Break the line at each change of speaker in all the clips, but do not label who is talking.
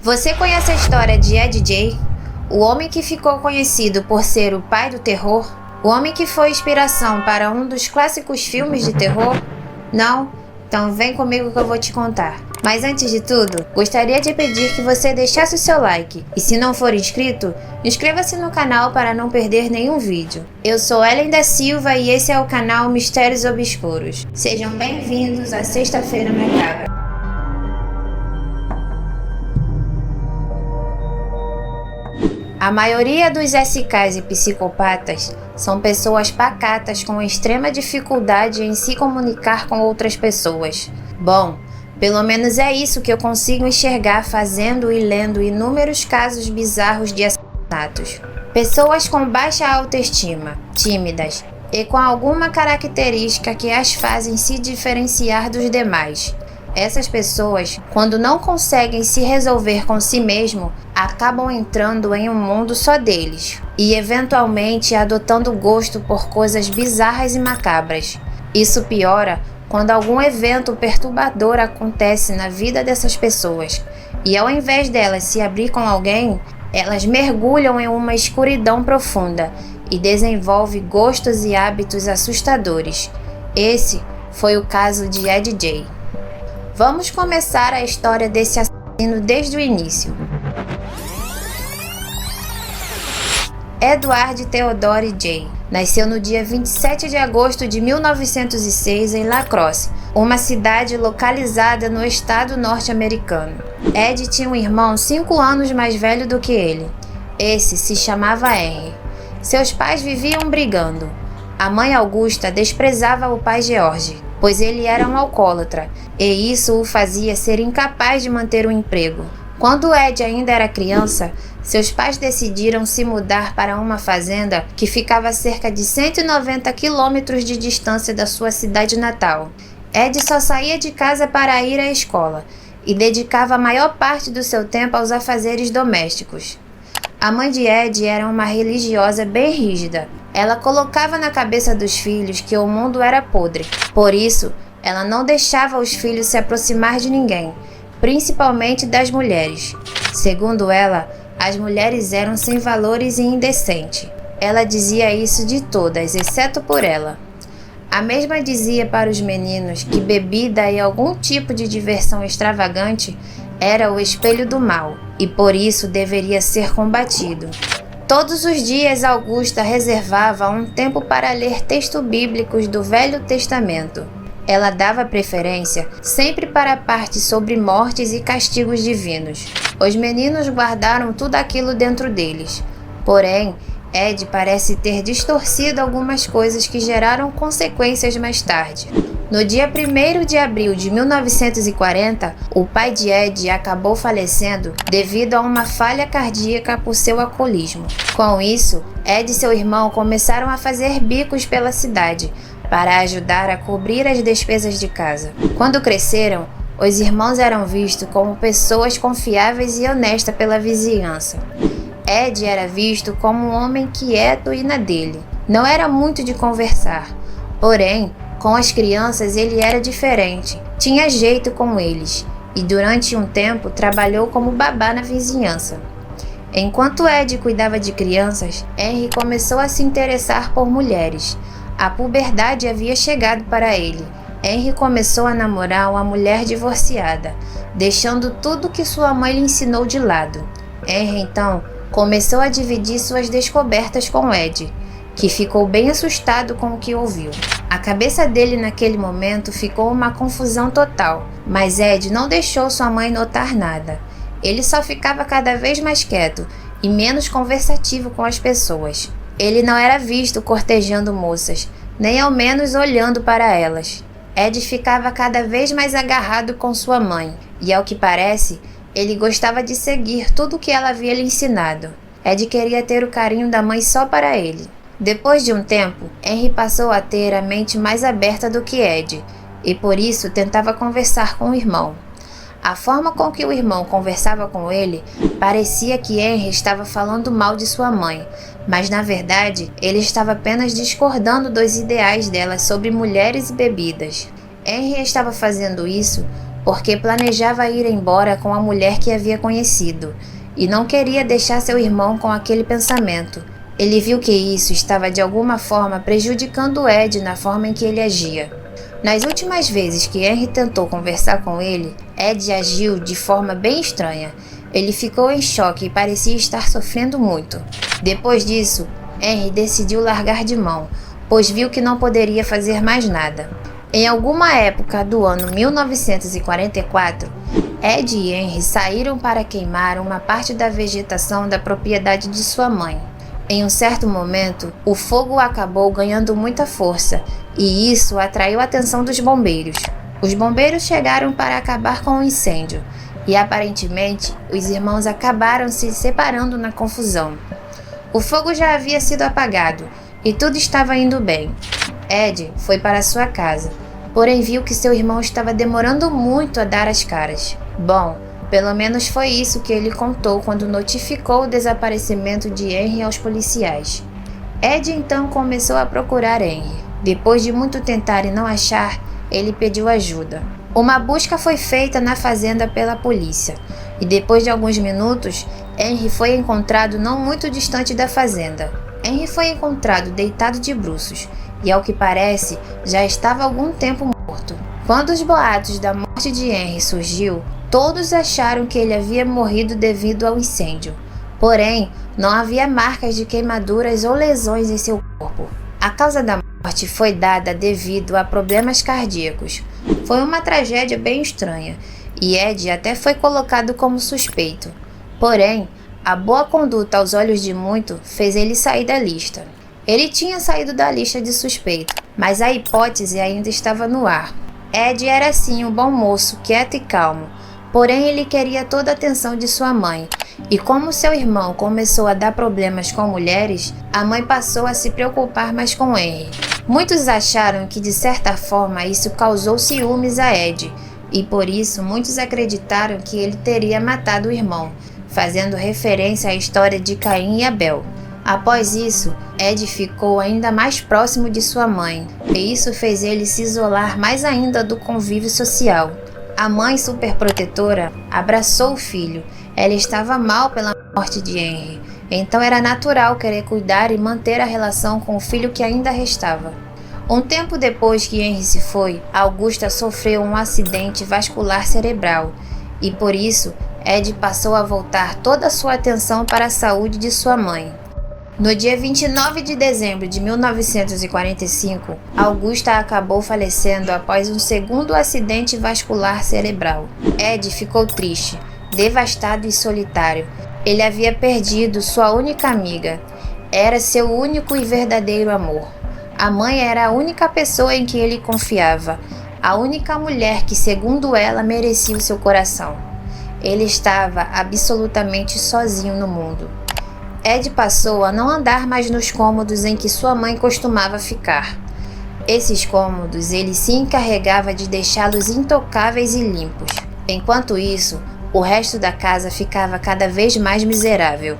Você conhece a história de Ed Jay? O homem que ficou conhecido por ser o pai do terror? O homem que foi inspiração para um dos clássicos filmes de terror? Não? Então vem comigo que eu vou te contar. Mas antes de tudo, gostaria de pedir que você deixasse o seu like. E se não for inscrito, inscreva-se no canal para não perder nenhum vídeo. Eu sou Ellen da Silva e esse é o canal Mistérios Obscuros. Sejam bem-vindos à Sexta-feira Macabra. A maioria dos SKs e psicopatas são pessoas pacatas com extrema dificuldade em se comunicar com outras pessoas. Bom, pelo menos é isso que eu consigo enxergar fazendo e lendo inúmeros casos bizarros de assassinatos. Pessoas com baixa autoestima, tímidas e com alguma característica que as fazem se diferenciar dos demais. Essas pessoas, quando não conseguem se resolver com si mesmo, acabam entrando em um mundo só deles e eventualmente adotando gosto por coisas bizarras e macabras. Isso piora quando algum evento perturbador acontece na vida dessas pessoas e ao invés delas se abrir com alguém, elas mergulham em uma escuridão profunda e desenvolvem gostos e hábitos assustadores. Esse foi o caso de Ed Jay. Vamos começar a história desse assassino desde o início. Edward Theodore Jay nasceu no dia 27 de agosto de 1906 em La Crosse, uma cidade localizada no estado norte-americano. Ed tinha um irmão 5 anos mais velho do que ele. Esse se chamava Henry. Seus pais viviam brigando. A mãe Augusta desprezava o pai George, pois ele era um alcoólatra, e isso o fazia ser incapaz de manter um emprego. Quando Ed ainda era criança, seus pais decidiram se mudar para uma fazenda que ficava a cerca de 190 quilômetros de distância da sua cidade natal. Ed só saía de casa para ir à escola e dedicava a maior parte do seu tempo aos afazeres domésticos. A mãe de Ed era uma religiosa bem rígida. Ela colocava na cabeça dos filhos que o mundo era podre. Por isso, ela não deixava os filhos se aproximar de ninguém, principalmente das mulheres. Segundo ela, as mulheres eram sem valores e indecentes. Ela dizia isso de todas, exceto por ela. A mesma dizia para os meninos que bebida e algum tipo de diversão extravagante era o espelho do mal e por isso deveria ser combatido. Todos os dias Augusta reservava um tempo para ler textos bíblicos do Velho Testamento. Ela dava preferência sempre para a parte sobre mortes e castigos divinos. Os meninos guardaram tudo aquilo dentro deles. Porém, Ed parece ter distorcido algumas coisas que geraram consequências mais tarde. No dia 1º de abril de 1940, o pai de Ed acabou falecendo devido a uma falha cardíaca por seu alcoolismo. Com isso, Ed e seu irmão começaram a fazer bicos pela cidade para ajudar a cobrir as despesas de casa. Quando cresceram, os irmãos eram vistos como pessoas confiáveis e honestas pela vizinhança. Ed era visto como um homem quieto e na dele. Não era muito de conversar, porém, com as crianças ele era diferente, tinha jeito com eles e durante um tempo trabalhou como babá na vizinhança. Enquanto Ed cuidava de crianças, Henry começou a se interessar por mulheres. A puberdade havia chegado para ele. Henry começou a namorar uma mulher divorciada, deixando tudo que sua mãe lhe ensinou de lado. Henry então começou a dividir suas descobertas com Ed, que ficou bem assustado com o que ouviu. A cabeça dele naquele momento ficou uma confusão total, mas Ed não deixou sua mãe notar nada. Ele só ficava cada vez mais quieto e menos conversativo com as pessoas. Ele não era visto cortejando moças, nem ao menos olhando para elas. Ed ficava cada vez mais agarrado com sua mãe, e ao que parece, ele gostava de seguir tudo o que ela havia lhe ensinado. Ed queria ter o carinho da mãe só para ele. Depois de um tempo, Henry passou a ter a mente mais aberta do que Ed, e por isso tentava conversar com o irmão. A forma com que o irmão conversava com ele parecia que Henry estava falando mal de sua mãe, mas na verdade ele estava apenas discordando dos ideais dela sobre mulheres e bebidas. Henry estava fazendo isso porque planejava ir embora com a mulher que havia conhecido e não queria deixar seu irmão com aquele pensamento. Ele viu que isso estava de alguma forma prejudicando Ed na forma em que ele agia. Nas últimas vezes que Henry tentou conversar com ele, Ed agiu de forma bem estranha. Ele ficou em choque e parecia estar sofrendo muito. Depois disso, Henry decidiu largar de mão, pois viu que não poderia fazer mais nada. Em alguma época do ano 1944, Ed e Henry saíram para queimar uma parte da vegetação da propriedade de sua mãe. Em um certo momento, o fogo acabou ganhando muita força e isso atraiu a atenção dos bombeiros. Os bombeiros chegaram para acabar com o incêndio e aparentemente os irmãos acabaram se separando na confusão. O fogo já havia sido apagado e tudo estava indo bem. Ed foi para sua casa, porém viu que seu irmão estava demorando muito a dar as caras. Bom, pelo menos foi isso que ele contou quando notificou o desaparecimento de Henry aos policiais. Ed então começou a procurar Henry. Depois de muito tentar e não achar, ele pediu ajuda. Uma busca foi feita na fazenda pela polícia, e depois de alguns minutos, Henry foi encontrado não muito distante da fazenda. Henry foi encontrado deitado de bruços, e ao que parece, já estava há algum tempo morto. Quando os boatos da morte de Henry surgiu, todos acharam que ele havia morrido devido ao incêndio. Porém, não havia marcas de queimaduras ou lesões em seu corpo. A causa da morte foi dada devido a problemas cardíacos. Foi uma tragédia bem estranha, e Ed até foi colocado como suspeito. Porém, a boa conduta aos olhos de muito fez ele sair da lista. Ele tinha saído da lista de suspeito, mas a hipótese ainda estava no ar. Ed era sim um bom moço, quieto e calmo, porém ele queria toda a atenção de sua mãe, e como seu irmão começou a dar problemas com mulheres, a mãe passou a se preocupar mais com Henry. Muitos acharam que de certa forma isso causou ciúmes a Ed, e por isso muitos acreditaram que ele teria matado o irmão, fazendo referência à história de Caim e Abel. Após isso, Ed ficou ainda mais próximo de sua mãe, e isso fez ele se isolar mais ainda do convívio social. A mãe superprotetora abraçou o filho. Ela estava mal pela morte de Henry, então era natural querer cuidar e manter a relação com o filho que ainda restava. Um tempo depois que Henry se foi, Augusta sofreu um acidente vascular cerebral, e por isso Ed passou a voltar toda a sua atenção para a saúde de sua mãe. No dia 29 de dezembro de 1945, Augusta acabou falecendo após um segundo acidente vascular cerebral. Ed ficou triste, devastado e solitário. Ele havia perdido sua única amiga. Era seu único e verdadeiro amor. A mãe era a única pessoa em que ele confiava, a única mulher que, segundo ela, merecia o seu coração. Ele estava absolutamente sozinho no mundo. Ed passou a não andar mais nos cômodos em que sua mãe costumava ficar. Esses cômodos ele se encarregava de deixá-los intocáveis e limpos. Enquanto isso, o resto da casa ficava cada vez mais miserável.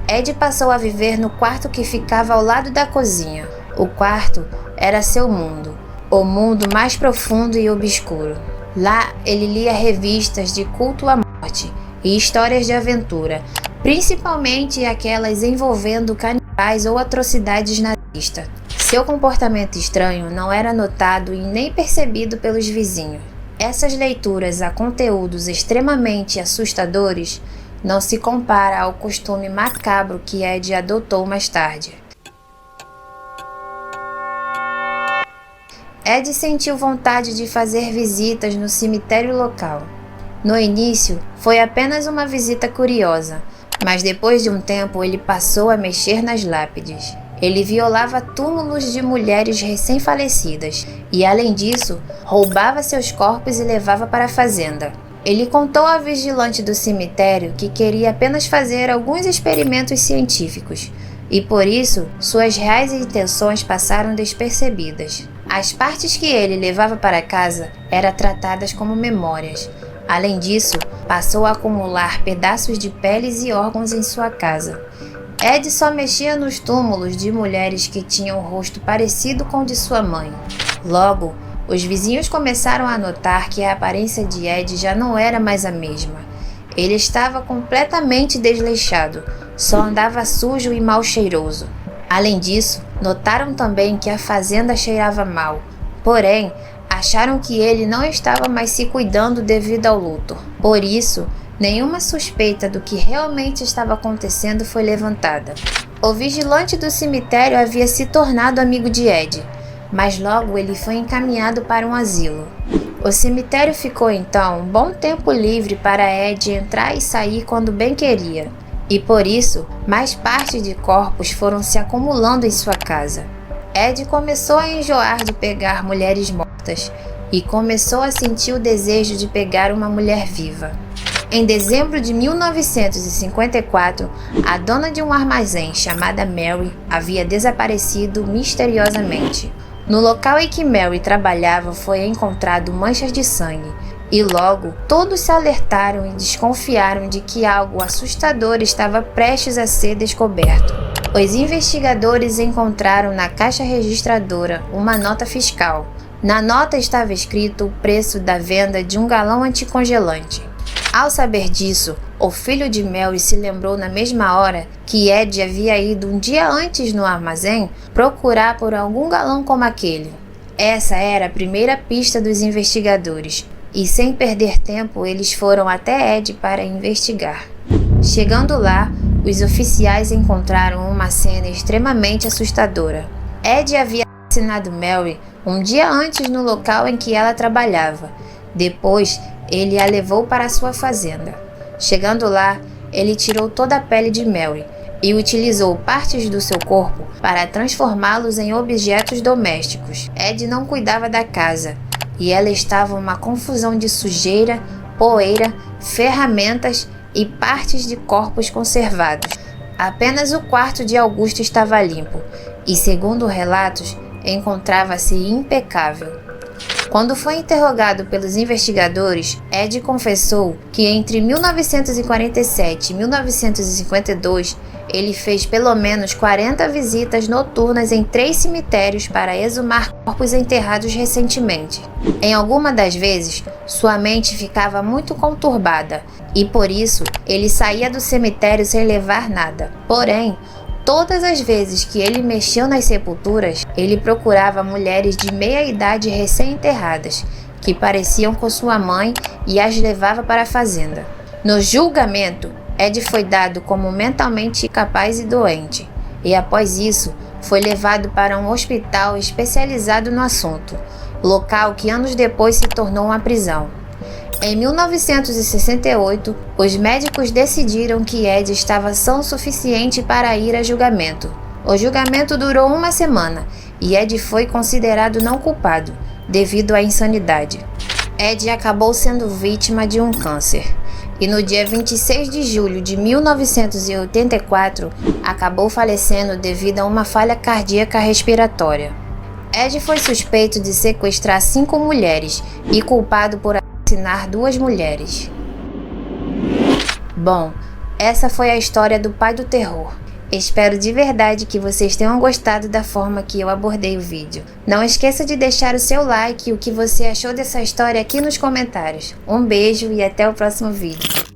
Ed passou a viver no quarto que ficava ao lado da cozinha. O quarto era seu mundo, o mundo mais profundo e obscuro. Lá ele lia revistas de culto à morte e histórias de aventura, principalmente aquelas envolvendo canibais ou atrocidades nazistas. Seu comportamento estranho não era notado e nem percebido pelos vizinhos. Essas leituras a conteúdos extremamente assustadores não se compara ao costume macabro que Ed adotou mais tarde. Ed sentiu vontade de fazer visitas no cemitério local. No início, foi apenas uma visita curiosa, mas depois de um tempo ele passou a mexer nas lápides. Ele violava túmulos de mulheres recém-falecidas e, além disso, roubava seus corpos e levava para a fazenda. Ele contou à vigilante do cemitério que queria apenas fazer alguns experimentos científicos e, por isso, suas reais intenções passaram despercebidas. As partes que ele levava para casa eram tratadas como memórias. Além disso, passou a acumular pedaços de peles e órgãos em sua casa. Ed só mexia nos túmulos de mulheres que tinham o rosto parecido com o de sua mãe. Logo, os vizinhos começaram a notar que a aparência de Ed já não era mais a mesma. Ele estava completamente desleixado, só andava sujo e mal cheiroso. Além disso, notaram também que a fazenda cheirava mal, porém, acharam que ele não estava mais se cuidando devido ao luto. Por isso, nenhuma suspeita do que realmente estava acontecendo foi levantada. O vigilante do cemitério havia se tornado amigo de Ed, mas logo ele foi encaminhado para um asilo. O cemitério ficou então um bom tempo livre para Ed entrar e sair quando bem queria, e por isso mais partes de corpos foram se acumulando em sua casa. Ed começou a enjoar de pegar mulheres mortas e começou a sentir o desejo de pegar uma mulher viva. Em dezembro de 1954, a dona de um armazém chamada Mary havia desaparecido misteriosamente. No local em que Mary trabalhava foi encontrado manchas de sangue, e logo todos se alertaram e desconfiaram de que algo assustador estava prestes a ser descoberto. Os investigadores encontraram na caixa registradora uma nota fiscal. Na nota estava escrito o preço da venda de um galão anticongelante. Ao saber disso, o filho de Mary se lembrou na mesma hora que Ed havia ido um dia antes no armazém procurar por algum galão como aquele. Essa era a primeira pista dos investigadores, e sem perder tempo eles foram até Ed para investigar. Chegando lá, os oficiais encontraram uma cena extremamente assustadora. Ed havia assassinado Mary um dia antes no local em que ela trabalhava. Depois, ele a levou para sua fazenda. Chegando lá, ele tirou toda a pele de Mary e utilizou partes do seu corpo para transformá-los em objetos domésticos. Ed não cuidava da casa e ela estava uma confusão de sujeira, poeira, ferramentas e partes de corpos conservados. Apenas o quarto de Augusto estava limpo e, segundo relatos, encontrava-se impecável. Quando foi interrogado pelos investigadores, Ed confessou que entre 1947 e 1952 ele fez pelo menos 40 visitas noturnas em 3 cemitérios para exumar corpos enterrados recentemente. Em alguma das vezes, sua mente ficava muito conturbada e por isso ele saía do cemitério sem levar nada. Porém, todas as vezes que ele mexeu nas sepulturas, ele procurava mulheres de meia idade recém-enterradas, que pareciam com sua mãe, e as levava para a fazenda. No julgamento, Ed foi dado como mentalmente incapaz e doente, e após isso, foi levado para um hospital especializado no assunto, local que anos depois se tornou uma prisão. Em 1968, os médicos decidiram que Ed estava são o suficiente para ir a julgamento. O julgamento durou uma semana e Ed foi considerado não culpado, devido à insanidade. Ed acabou sendo vítima de um câncer e no dia 26 de julho de 1984 acabou falecendo devido a uma falha cardíaca respiratória. Ed foi suspeito de sequestrar 5 mulheres e culpado por assassinar 2 mulheres. Bom, essa foi a história do pai do terror. Espero de verdade que vocês tenham gostado da forma que eu abordei o vídeo. Não esqueça de deixar o seu like e o que você achou dessa história aqui nos comentários. Um beijo e até o próximo vídeo.